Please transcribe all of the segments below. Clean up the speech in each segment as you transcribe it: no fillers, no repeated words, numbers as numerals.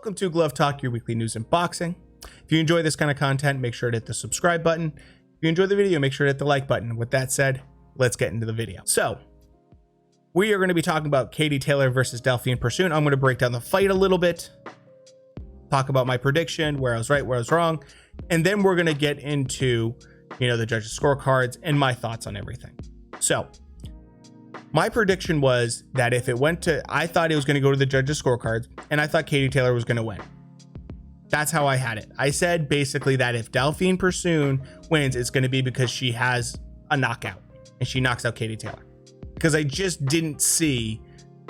Welcome to Glove Talk, your weekly news in boxing. If you enjoy this kind of content, make sure to hit the subscribe button. If you enjoy the video, make sure to hit the like button. With that said, let's get into the video. So we are going to be talking about Katie Taylor versus Delfine Persoon. I'm going to break down the fight a little bit, talk about my prediction, where I was right, where I was wrong, and then we're going to get into, the judges' scorecards and my thoughts on everything. So my prediction was that if it went to, I thought it was going to go to the judges' scorecards, and I thought Katie Taylor was going to win. That's how I had it. I said basically that if Delfine Persoon wins, it's going to be because she has a knockout and she knocks out Katie Taylor. Because I just didn't see,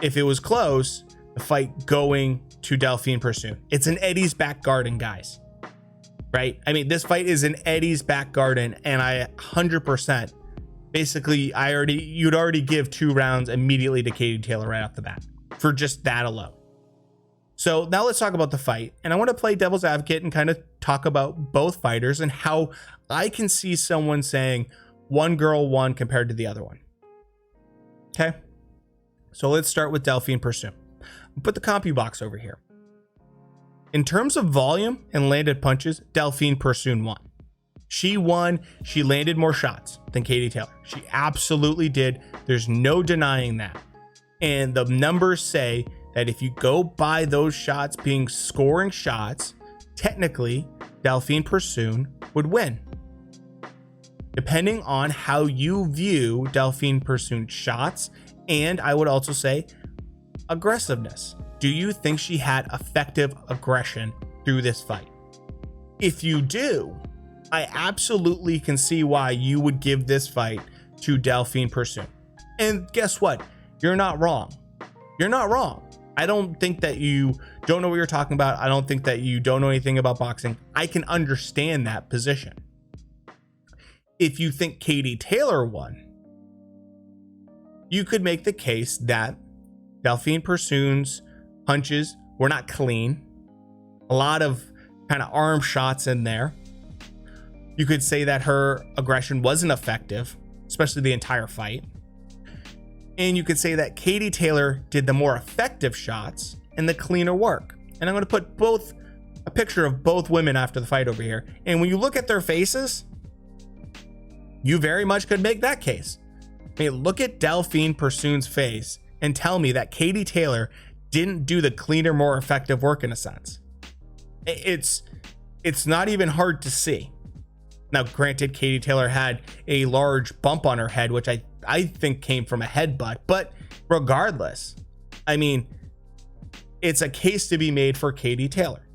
if it was close, the fight going to Delfine Persoon. It's an Eddie's back garden, guys. Right? I mean, this fight is in Eddie's back garden, and I 100%. Basically, you'd already give 2 rounds immediately to Katie Taylor right off the bat for just that alone. So now let's talk about the fight. And I want to play devil's advocate and kind of talk about both fighters and how I can see someone saying one girl won compared to the other one. Okay. So let's start with Delfine Persoon. Put the CompuBox over here. In terms of volume and landed punches, Delfine Persoon won. She won. She landed more shots than Katie Taylor. She absolutely did. There's no denying that. And the numbers say that if you go by those shots being scoring shots, technically Delfine Persoon would win. Depending on how you view Delfine Persoon's shots, and I would also say aggressiveness. Do you think she had effective aggression through this fight? If you do, I absolutely can see why you would give this fight to Delfine Persoon. And guess what? You're not wrong. You're not wrong. I don't think that you don't know what you're talking about. I don't think that you don't know anything about boxing. I can understand that position. If you think Katie Taylor won, you could make the case that Delfine Persoon's punches were not clean. A lot of kind of arm shots in there. You could say that her aggression wasn't effective, especially the entire fight. And you could say that Katie Taylor did the more effective shots and the cleaner work. And I'm going to put a picture of both women after the fight over here. And when you look at their faces, you very much could make that case. I mean, look at Delfine Persoon's face and tell me that Katie Taylor didn't do the cleaner, more effective work in a sense. It's not even hard to see. Now, granted, Katie Taylor had a large bump on her head, which I think came from a headbutt. But regardless, I mean, it's a case to be made for Katie Taylor,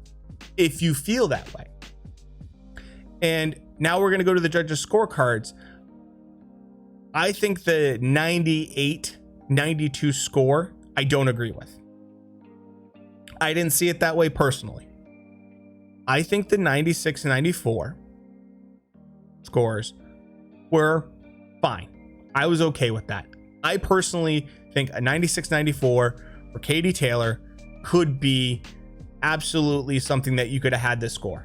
if you feel that way. And now we're going to go to the judges' scorecards. I think the 98-92 score, I don't agree with. I didn't see it that way personally. I think the 96-94 scores were fine. I was okay with that. I personally think a 96-94 for Katie Taylor could be absolutely something that you could have had this score.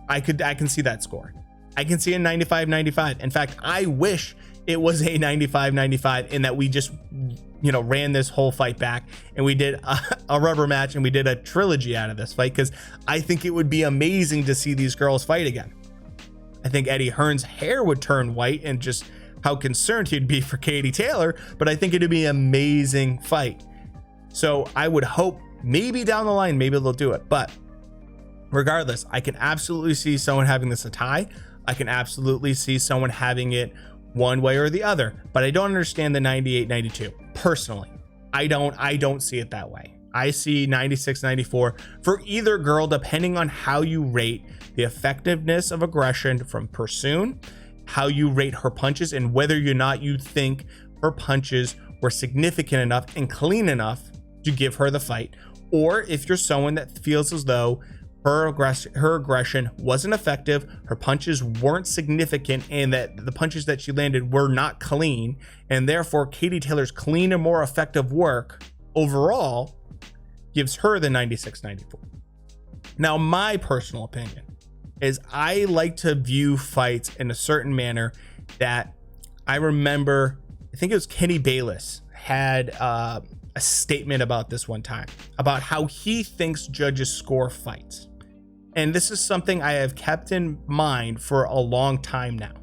I can see that score. I can see a 95-95. In fact, I wish it was a 95-95 in that we just, ran this whole fight back and we did a rubber match and we did a trilogy out of this fight, because I think it would be amazing to see these girls fight again. I think Eddie Hearn's hair would turn white and just how concerned he'd be for Katie Taylor, but I think it'd be an amazing fight. So I would hope maybe down the line, maybe they'll do it. But regardless, I can absolutely see someone having this a tie. I can absolutely see someone having it one way or the other, but I don't understand the 98-92 personally. I don't see it that way. I see 96-94 for either girl, depending on how you rate the effectiveness of aggression from Persoon, how you rate her punches, and whether or not you think her punches were significant enough and clean enough to give her the fight, or if you're someone that feels as though her aggression wasn't effective, her punches weren't significant, and that the punches that she landed were not clean, and therefore Katie Taylor's clean and more effective work overall gives her the 96-94. Now, my personal opinion is I like to view fights in a certain manner that I remember, I think it was Kenny Bayless had a a statement about this one time, about how he thinks judges score fights. And this is something I have kept in mind for a long time now.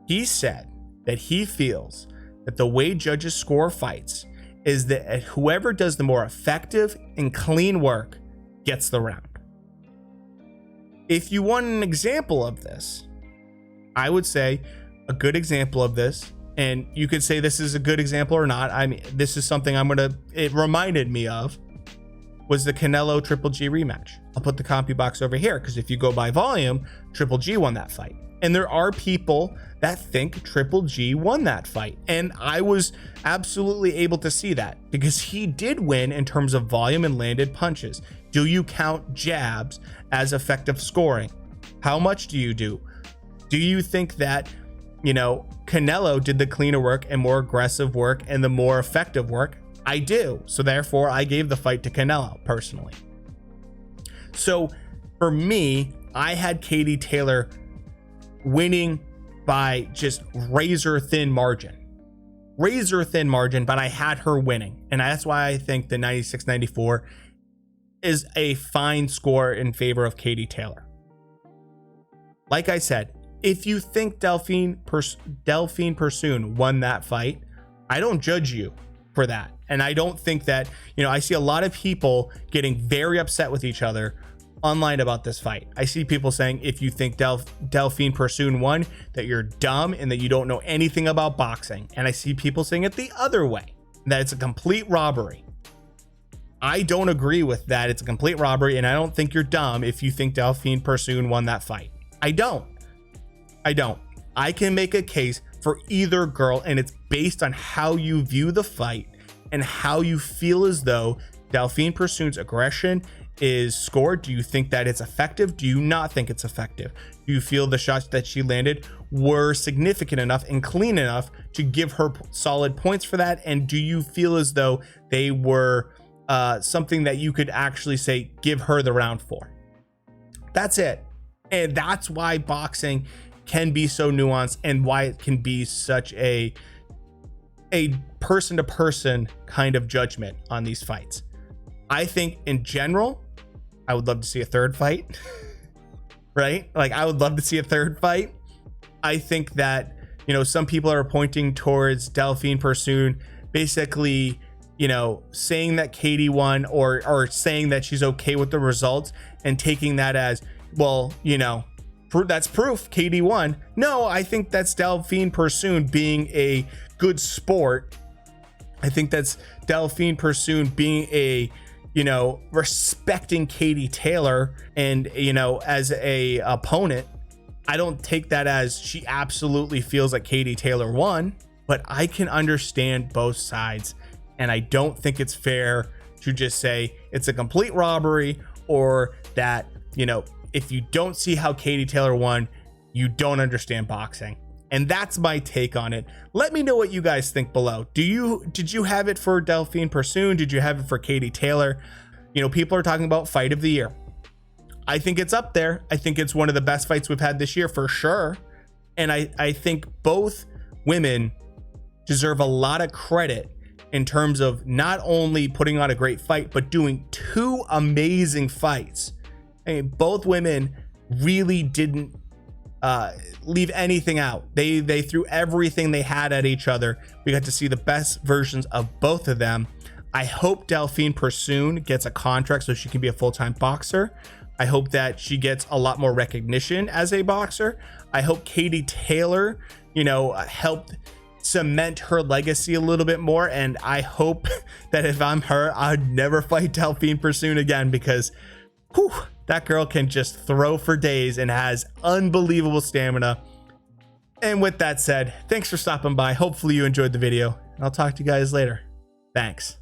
He said that he feels that the way judges score fights is that whoever does the more effective and clean work gets the round. If you want an example of this, I would say a good example of this, and you could say this is a good example or not. I mean, this is something it reminded me of, was the Canelo Triple G rematch. I'll put the CompuBox over here because if you go by volume, Triple G won that fight. And there are people that think Triple G won that fight. And I was absolutely able to see that because he did win in terms of volume and landed punches. Do you count jabs as effective scoring? How much do you do? Do you think that, Canelo did the cleaner work and more aggressive work and the more effective work? I do. So therefore, I gave the fight to Canelo personally. So for me, I had Katie Taylor winning by just razor thin margin, but I had her winning. And that's why I think the 96-94 is a fine score in favor of Katie Taylor. Like I said, if you think Delfine Persoon won that fight, I don't judge you for that. And I don't think that, I see a lot of people getting very upset with each other online about this fight. I see people saying, if you think Delfine Persoon won, that you're dumb and that you don't know anything about boxing. And I see people saying it the other way, that it's a complete robbery. I don't agree with that. It's a complete robbery. And I don't think you're dumb if you think Delfine Persoon won that fight. I don't. I can make a case for either girl, and it's based on how you view the fight and how you feel as though Delfine Persoon's aggression is scored. Do you think that it's effective? Do you not think it's effective? Do you feel the shots that she landed were significant enough and clean enough to give her solid points for that? And do you feel as though they were something that you could actually say, give her the round for? That's it. And that's why boxing can be so nuanced and why it can be such a person-to-person kind of judgment on these fights. I think in general, I would love to see a third fight, right? Like, I would love to see a third fight. I think that, some people are pointing towards Delfine Persoon basically, saying that Katie won or saying that she's okay with the results and taking that as, well, that's proof Katie won. No, I think that's Delfine Persoon being a good sport. I think that's Delfine Persoon being a, respecting Katie Taylor and, as a opponent. I don't take that as she absolutely feels like Katie Taylor won, but I can understand both sides. And I don't think it's fair to just say it's a complete robbery, or that, if you don't see how Katie Taylor won, you don't understand boxing. And that's my take on it. Let me know what you guys think below. Did you have it for Delfine Persoon? Did you have it for Katie Taylor? People are talking about fight of the year. I think it's up there. I think it's one of the best fights we've had this year for sure. And I think both women deserve a lot of credit in terms of not only putting on a great fight, but doing two amazing fights. I mean, both women really didn't leave anything out. They threw everything they had at each other. We got to see the best versions of both of them. I hope Delfine Persoon gets a contract so she can be a full-time boxer. I hope that she gets a lot more recognition as a boxer. I hope Katie Taylor, helped cement her legacy a little bit more. And I hope that if I'm her, I'd never fight Delfine Persoon again, because that girl can just throw for days and has unbelievable stamina. And with that said, thanks for stopping by. Hopefully you enjoyed the video, and I'll talk to you guys later. Thanks.